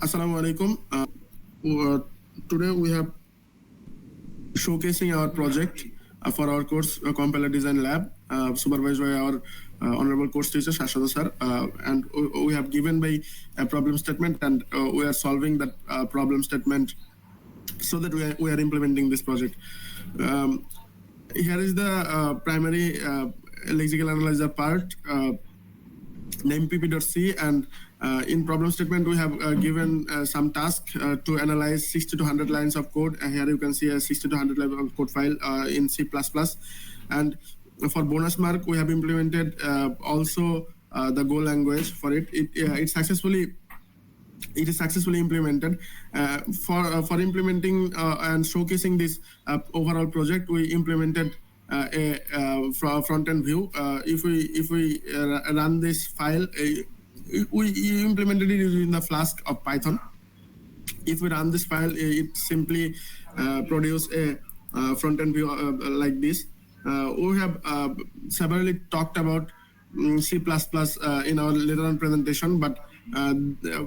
Assalamu alaikum. Today we have showcasing our project for our course Compiler Design Lab, supervised by our honorable course teacher Shashwat sir, and we have given by a problem statement, and we are solving that problem statement so that we are implementing this project. Here is the primary lexical analyzer part. Name pp.c, and in problem statement we have given some task to analyze 60 to 100 lines of code. Here you can see a 60 to 100 line of code file in C++, and for bonus mark we have implemented also the Go language for it. It is successfully implemented. For implementing and showcasing this overall project, we implemented a front-end view. If we run this file, we implemented it using the Flask of Python. If we run this file, it simply produce a front-end view like this. We have severally talked about C++ in our later on presentation, but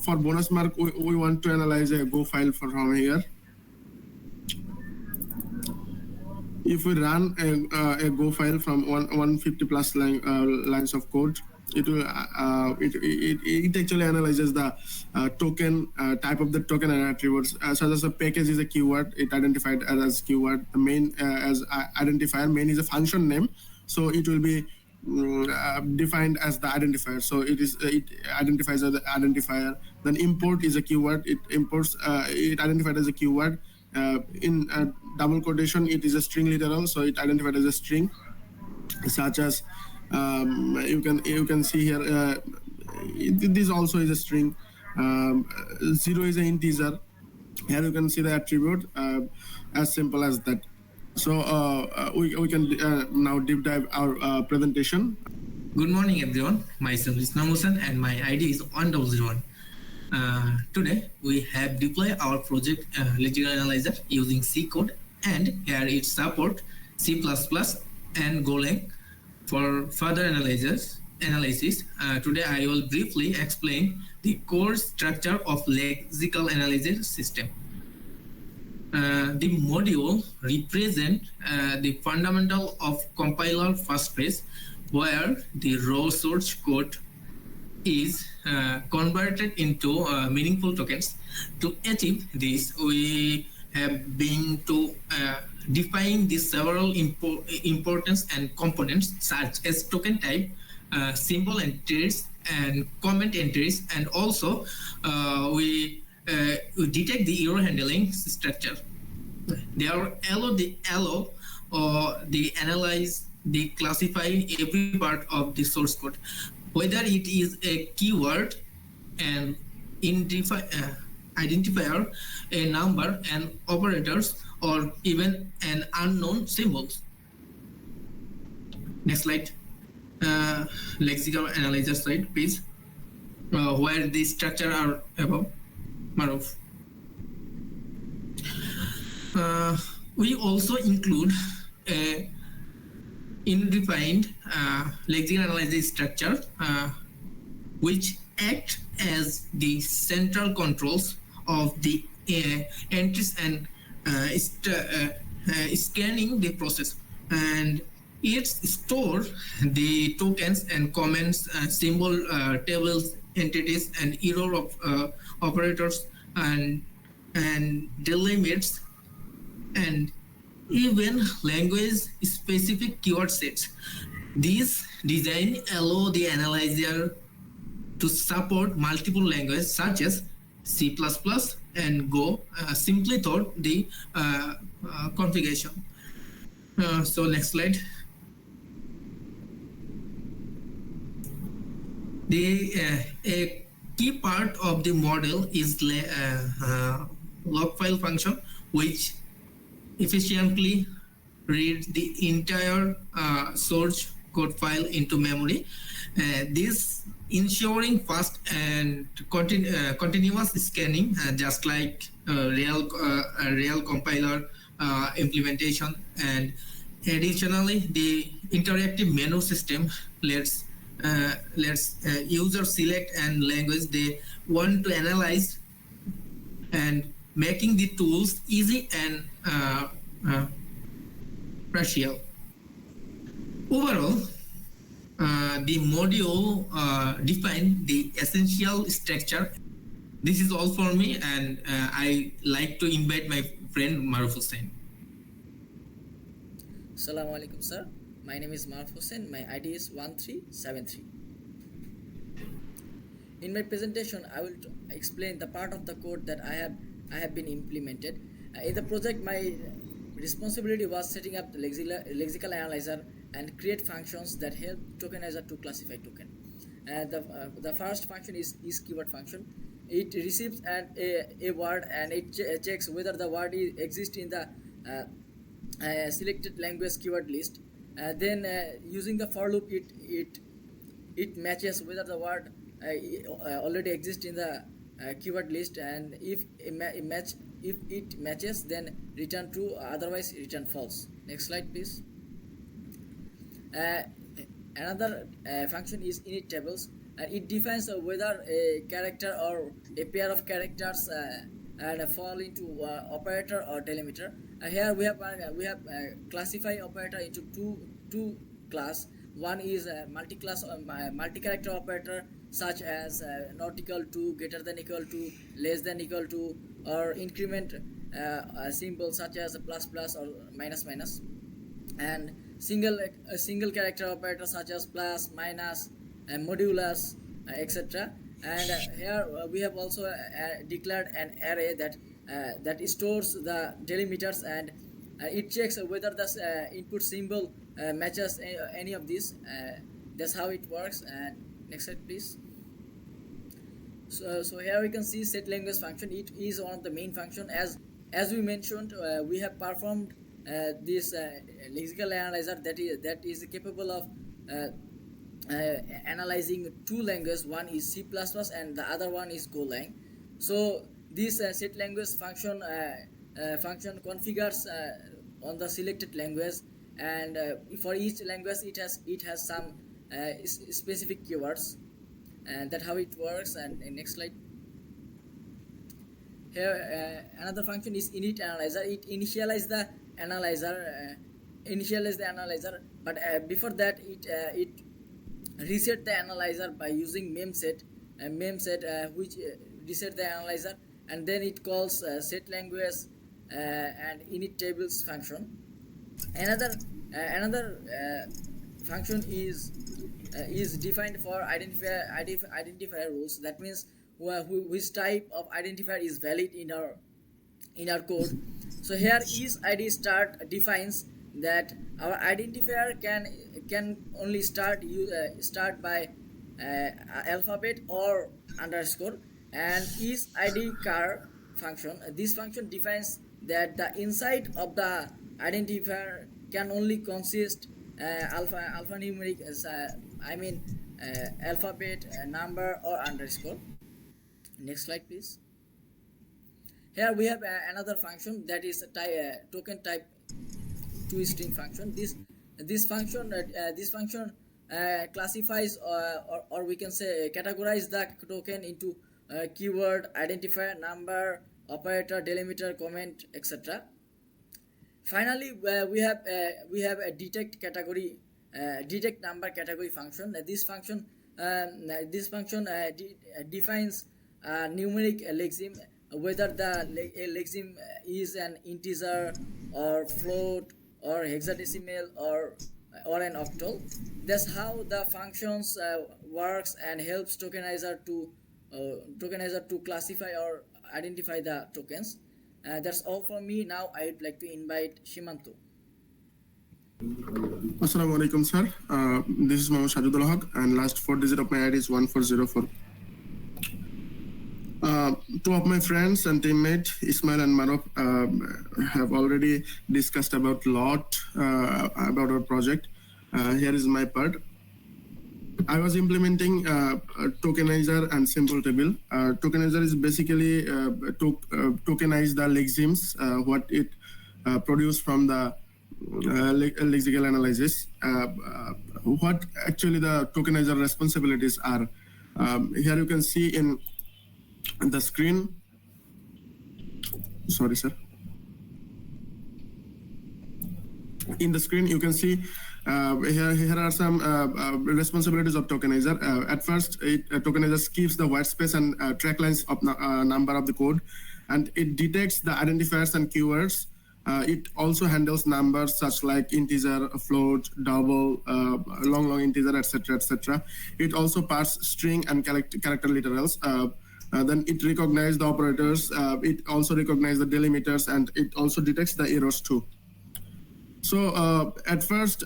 for bonus mark, we want to analyze a Go file from here. If we run a Go file from 150 plus lines of code, it will it actually analyzes the token type of the token and attributes, such as a package is a keyword. It identified as keyword. The main as identifier. Main is a function name, so it will be defined as the identifier. So it identifies as the identifier. Then import is a keyword. It imports. It identified as a keyword. In double quotation, it is a string literal, so it identified as a string, such as you can see here. This also is a string. 0 is an integer. Here you can see the attribute. As simple as that. So we can now deep dive our presentation. Good morning, everyone. Myself is Namusan, and my ID is 1001. Today we have deployed our project lexical analyzer using C code, and here it supports C++ and Golang for further analysis. Today I will briefly explain the core structure of lexical analyzer system. The module represents the fundamental of compiler first phase, where the raw source code is converted into meaningful tokens. To achieve this, we have been to define the several importance and components such as token type, symbol entries, and comment entries, and also we detect the error handling structure. They allow the analyze, they classify every part of the source code, whether it is a keyword, an identifier, a number, and operators, or even an unknown symbols. Next slide. Lexical analyzer slide, please. Where the structure are above. Maruf. We also include a undefined lexical analyzer structure, which act as the central controls of the entries and scanning the process, and it stores the tokens and comments, symbol tables, entities, and error of operators, and delimits, and even language specific keyword sets. These design allow the analyzer to support multiple languages such as C++ and Go, simply through the configuration. So next slide. A key part of the model is log file function, which efficiently reads the entire source code file into memory. This ensuring fast and continuous scanning, just like real compiler implementation. And additionally, the interactive menu system lets user select and language they want to analyze and making the tools easy and practical. Overall, the module define the essential structure. This is all for me, and I like to invite my friend Maruf Hussain. Assalamu alaikum, sir. My name is Maruf Hussain. My ID is 1373. In my presentation, I will explain the part of the code that I have been implemented. In the project, my responsibility was setting up the lexical analyzer and create functions that help tokenizer to classify token. The first function is keyword function. It receives a word and it checks whether the word exists in the selected language keyword list. Then using the for loop, it matches whether the word already exists in the keyword list, and if it matches, then return true, otherwise return false. Next slide, please. Another function is init tables. It defines whether a character or a pair of characters and fall into operator or delimiter. Here we have classify operator into two class. One is a multi-class multi-character operator, such as not equal to, greater than equal to, less than equal to, or increment symbol such as plus plus or minus minus, and a single character operator such as plus, minus, modulus, etc. And here we have also declared an array that stores the delimiters, and it checks whether the input symbol matches any of these. That's how it works. And next slide, please. So here we can see set language function. It is one of the main function. As we mentioned, we have performed this lexical analyzer that is capable of analyzing two languages. One is C++ and the other one is Golang. So this set language function configures on the selected language, and for each language it has some specific keywords, and that's how it works. And next slide. Here another function is init analyzer. It initializes the analyzer, but before that it reset the analyzer by using memset which reset the analyzer, and then it calls set language and init tables function. Another function is defined for identifier rules. That means which type of identifier is valid in our code. So here isId start defines that our identifier can only start by alphabet or underscore, and isId_char function. This function defines that the inside of the identifier can only consist alphanumeric, alphabet, number, or underscore. Next slide, please. Here we have another function that is a token type toString function. This function classifies or we can say categorize the token into keyword, identifier, number, operator, delimiter, comment, etc. Finally, we have a detect number category function. This function defines numeric lexeme, whether the lexeme is an integer or float or hexadecimal or an octal. That's how the functions works and helps tokenizer to classify or identify the tokens. That's all for me. Now I would like to invite Shimanto. Assalamu alaikum, sir. This is Mohammad Shajudul Haq, and last 4 digit of my ID is 1404. Two of my friends and teammates, Ismail and Maruf, have already discussed about about our project. Here is my part. I was implementing tokenizer and simple table. Tokenizer is basically tokenize the lexemes, what it produced from the lexical analysis. What actually the tokenizer responsibilities are. Here you can see in the screen sorry, sir. In the screen, you can see here are some responsibilities of tokenizer. At first, tokenizer skips the white space and track lines of number of the code, and it detects the identifiers and keywords. It also handles numbers such like integer, float, double, long integer, etc., etc. It also parses string and character literals. Then it recognizes the operators. It also recognizes the delimiters, and it also detects the errors too. So at first,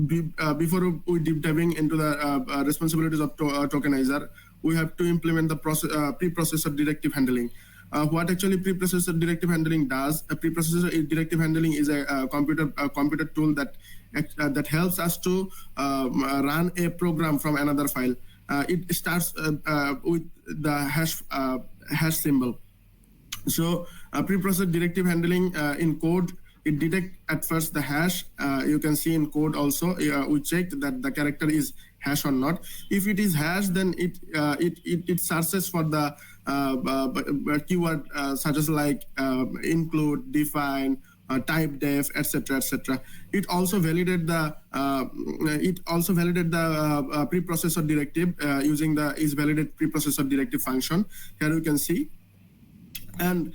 before we deep diving into the responsibilities of tokenizer, we have to implement the preprocessor directive handling. What actually preprocessor directive handling does? A preprocessor directive handling is a computer tool that helps us to run a program from another file. It starts with the hash symbol. So preprocessor directive handling in code, it detects at first the hash. You can see in code also, we checked that the character is hash or not. If it is hash, then it searches for the keyword such as like include, define, type def, etc., etc. It also validated the preprocessor directive using the isValidate preprocessor directive function. Here you can see. And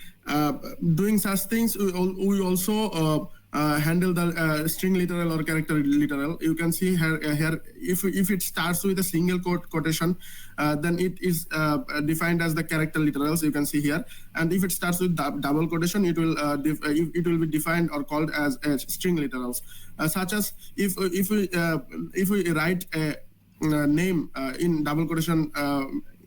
doing such things, we also handle the string literal or character literal. You can see here if it starts with a single quotation, then it is defined as the character literals. You can see here, and if it starts with double quotation, it will be defined or called as string literals. Such as if we write a name in double quotation.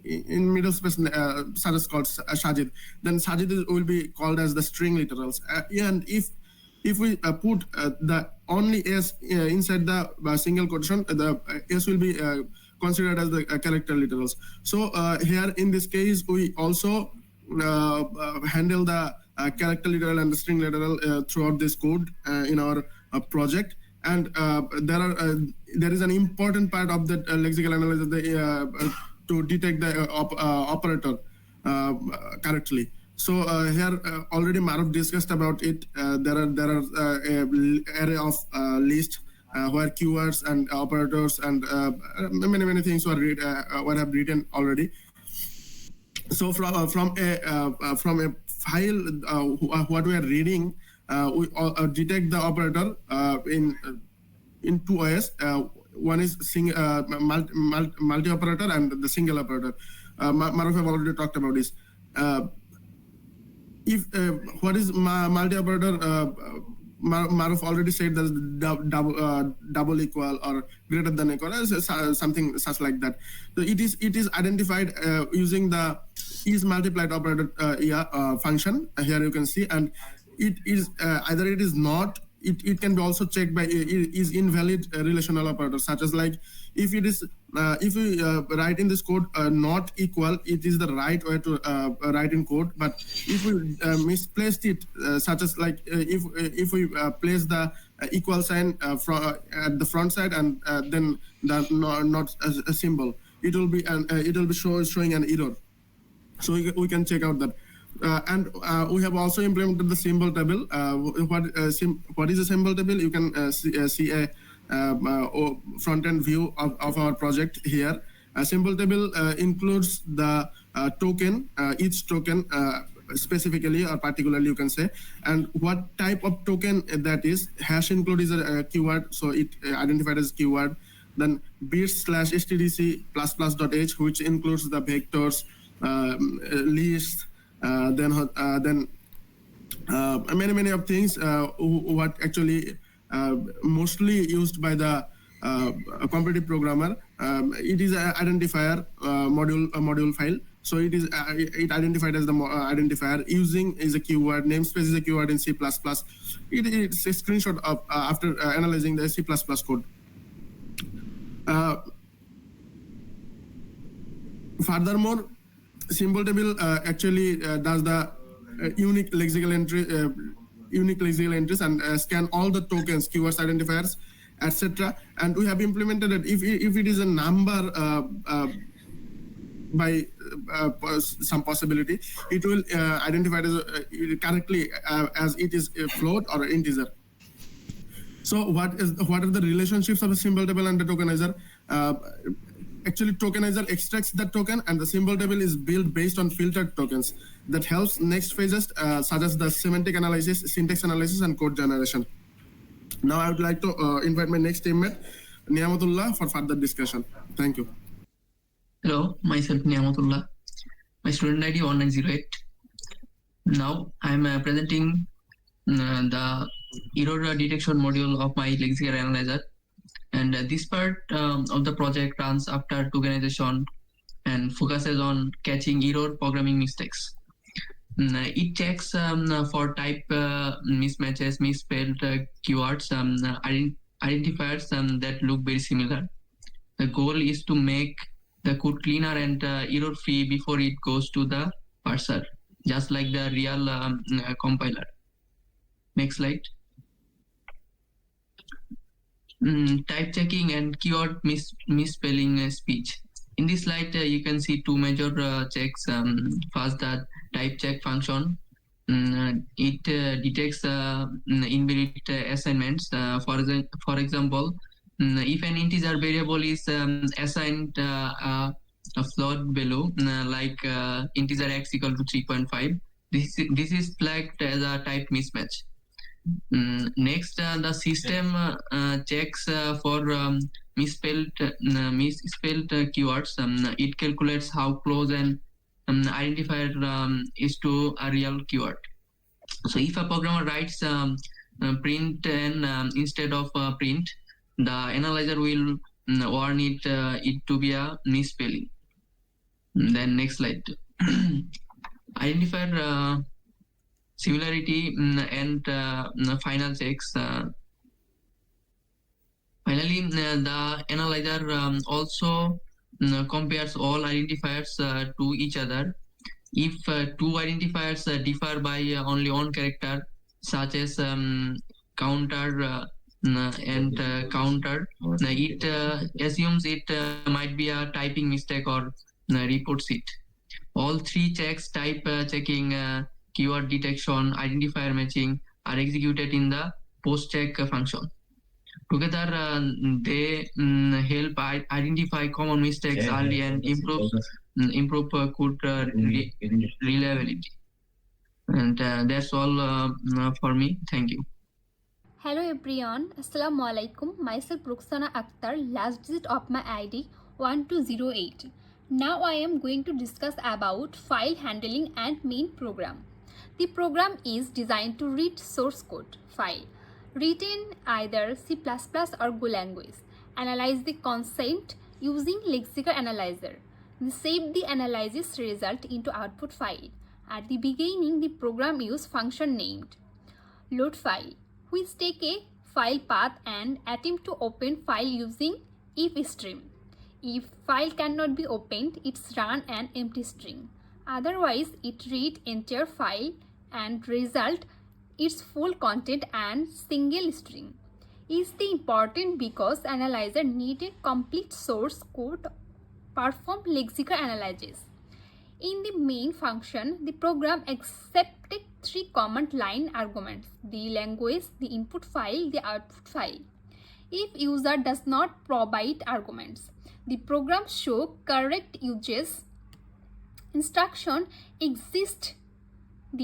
In middle space, such as called Sajid, then Sajid will be called as the string literals. And if we put the only S inside the single quotation, the S will be considered as the character literals. So here in this case, we also handle the character literal and the string literal throughout this code in our project. And there is an important part of that lexical analysis to detect the operator correctly. So here already Maruv discussed about it. There are a array of list where keywords and operators and many things were have written already. So from a file what we are reading, we detect the operator in two ways. One is multi-operator and the single operator. Maruv have already talked about this. If what is multi-operator? Maruv already said that double equal or greater than equal, something such like that. So it is identified using the is multiplied operator function. Here you can see, and it is either it is not. It can be also checked by is invalid relational operator, such as like if it is if we write in this code not equal, it is the right way to write in code. But if we misplaced it, such as like if we place the equal sign at the front side and then the not a symbol, it will be showing an error. So we can check out that. And we have also implemented the symbol table. What is a symbol table? You can see a front-end view of our project here. A symbol table includes the token, each token specifically or particularly you can say, and what type of token that is. Hash include is a keyword, so it identified as keyword. Then bits/stdc++.h, which includes the vectors, lists, then many of things what actually mostly used by the competitive programmer. It is an identifier module file, so it is it identified as the identifier. Using is a keyword, namespace is a keyword in C++. It's a screenshot of after analyzing the C++ code. Furthermore, symbol table actually does the unique lexical entries and scan all the tokens, keywords, identifiers, etc. And we have implemented it. If it is a number by some possibility, it will identify it as correctly as it is a float or an integer. So what are the relationships of a symbol table and the tokenizer? Actually, tokenizer extracts the token, and the symbol table is built based on filtered tokens. That helps next phases such as the semantic analysis, syntax analysis, and code generation. Now I would like to invite my next teammate, Niyamatullah, for further discussion. Thank you. Hello, myself Niyamatullah. My student ID 1908. Now I am presenting the error detection module of my lexical analyzer, and this part of the project runs after tokenization and focuses on catching error programming mistakes. It checks for type mismatches, misspelled keywords, identifiers that look very similar. The goal is to make the code cleaner and error-free before it goes to the parser, just like the real compiler. Next slide. Type checking and keyword misspelling speech. In this slide, you can see two major checks. First, the type check function. It detects invalid assignments. For example, if an integer variable is assigned a float value like integer x equal to 3.5, this is flagged as a type mismatch. Next, the system checks for misspelled keywords. It calculates how close an identifier is to a real keyword. So if a programmer writes print n instead of print, the analyzer will warn it to be a misspelling. Then next slide. Identifier similarity and final checks. Finally, the analyzer also compares all identifiers to each other. If two identifiers differ by only one character, such as counter and counter, it assumes it might be a typing mistake or reports it. All three checks, type checking, keyword detection, identifier matching, are executed in the post-check function. Together, they help identify common mistakes early and improve code reliability. And that's all for me. Thank you. Hello everyone, Assalamu alaikum. Myself Rukhsana Akhtar, last digit of my ID 1208. Now I am going to discuss about file handling and main program. The program is designed to read source code file written either C++ or Go language, analyze the content using lexical analyzer, then save the analysis result into output file. At the beginning, the program uses function named load file, which take a file path and attempt to open file using if stream. If file cannot be opened, it's run an empty string. Otherwise, it read entire file and result its full content and single string. Is the important because analyzer need a complete source code perform lexical analysis. In the main function, the program accepted three command line arguments: the language, the input file, the output file. If user does not provide arguments, the program show correct uses instruction exist.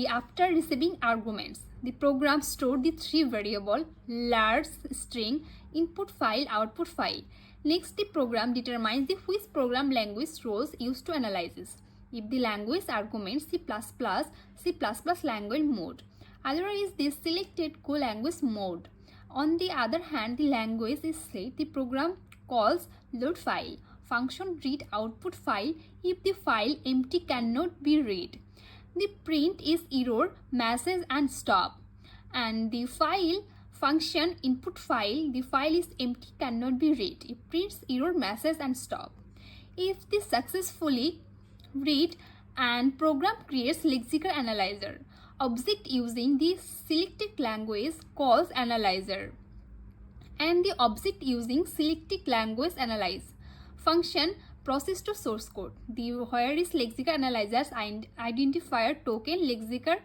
After receiving arguments, the program store the three variable large string input file output file. Next, the program determines the which program language rows used to analysis. If the language argument C++, C++ language mode. Otherwise, they selected Go language mode. On the other hand, the language is selected. The program calls load file function read output file if the file empty cannot be read. The print is error message and stop, and the file function input file, the file is empty cannot be read. It prints error message and stop. If the successfully read and program creates lexical analyzer object using the selected language calls analyzer, and the object using selected language analyze function process to source code. The where is lexical analyzers and identifier token lexical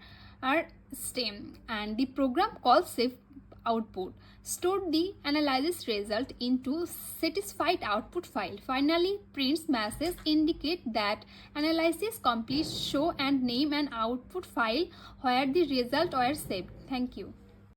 are stem, and the program called save output stored the analysis result into satisfied output file. Finally, prints message indicate that analysis complete, show and name an output file where the result were saved. Thank you.